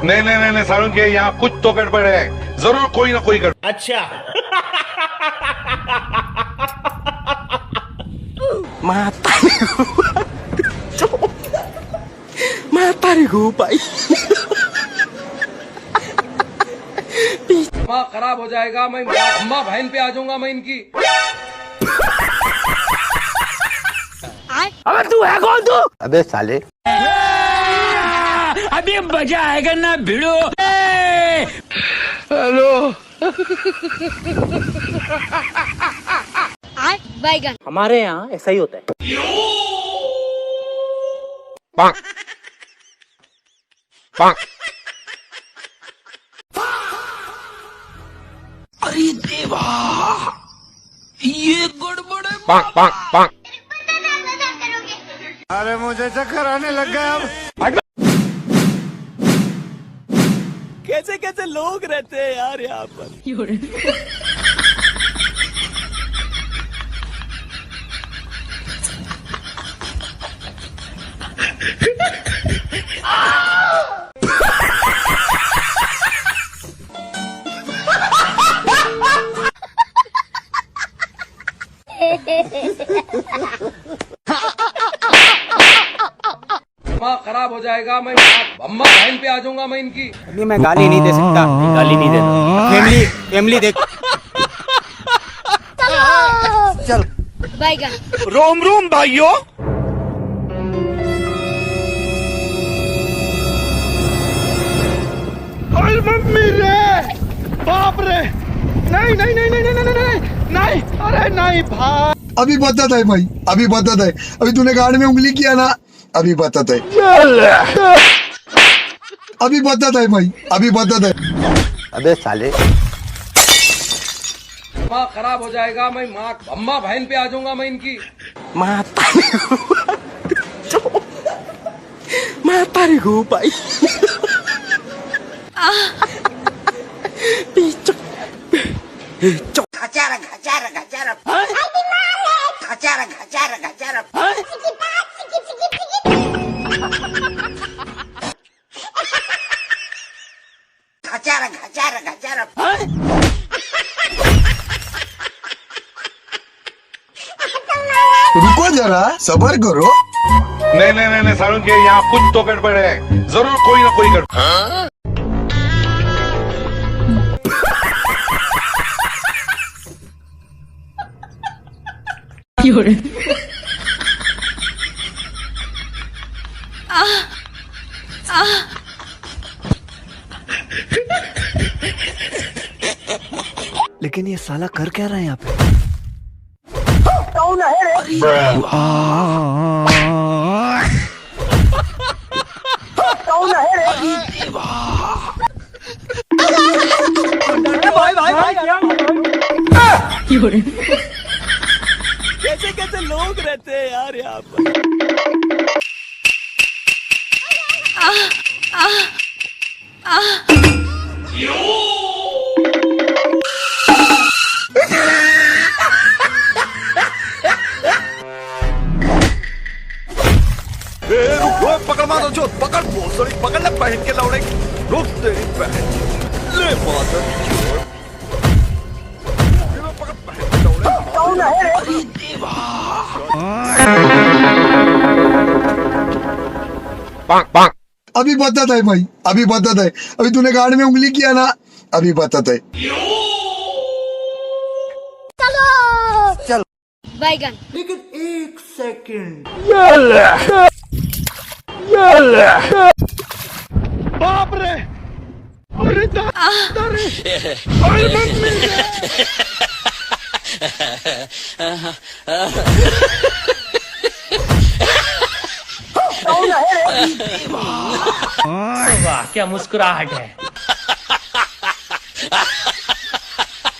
नहीं नहीं नहीं नहीं सारुण के यहाँ कुछ तो गड़बड़ है, जरूर कोई ना कोई गड़बड़। अच्छा। Mata gue भाई। दिमाग खराब हो जाएगा, मैं अम्मा बहन पे आ जाऊंगा मैं इनकी। अबे तू है कौन तू? अबे साले अभी मजा आएगा ना भिड़ो। हेलो बैगन। हमारे यहाँ ऐसा ही होता है। पांक पांक अरे देवा ये गड़बड़ है। पांक पांक पांक। अरे मुझे चक्कर आने लग गया अब। कैसे कैसे लोग रहते हैं यार यहाँ पर। दिमाग खराब हो जाएगा, मैं अम्मा बहन पे आ जाऊंगा मैं इनकी। अभी मैं गाली नहीं दे सकता। गाली नहीं देना। फैमिली फैमिली देख। चल बैगन। रोम रोम भाइयों। अरे मम्मी रे, बाप रे, नहीं नहीं नहीं नहीं नहीं नहीं नहीं नहीं, अरे नहीं भाई। अभी बताता है भाई, अभी बताता है। अभी तूने गाड़ में उंगली किया ना, अभी बताता है। अभी बताता है भाई, अभी बताता है। अबे साले दिमाग खराब हो जाएगा, मैं अम्मा बहन पे आ जाऊंगा मैं इनकी। Mata gue भाई। Picok. Gacara gacara gacara. Gacara gacara gacara. Gacara gacara gacara. रुको जरा, सबर करो। नहीं नहीं नहीं नहीं सारुण के यहाँ कुछ तो गड़बड़ है, जरूर कोई ना कोई गड़बड़। लेकिन ये साला कर क्या रहा है यहाँ पे? कैसे कैसे लोग रहते हैं यार यहाँ पर। पकड़ मारो जो पकड़ भोसड़ी, पकड़ ले बहन के लौड़े, रुक तेरी बहन ले माता पकड़ बहन के लौड़े। पांक पांक। अभी बताता है भाई, अभी बताता है। अभी तूने गाड़ में उंगली किया ना, अभी बताता है। चल बैगन। लेकिन एक सेकंड। बाप रे, अरे अरे मम्मी रे। वाह क्या मुस्कुराहट है।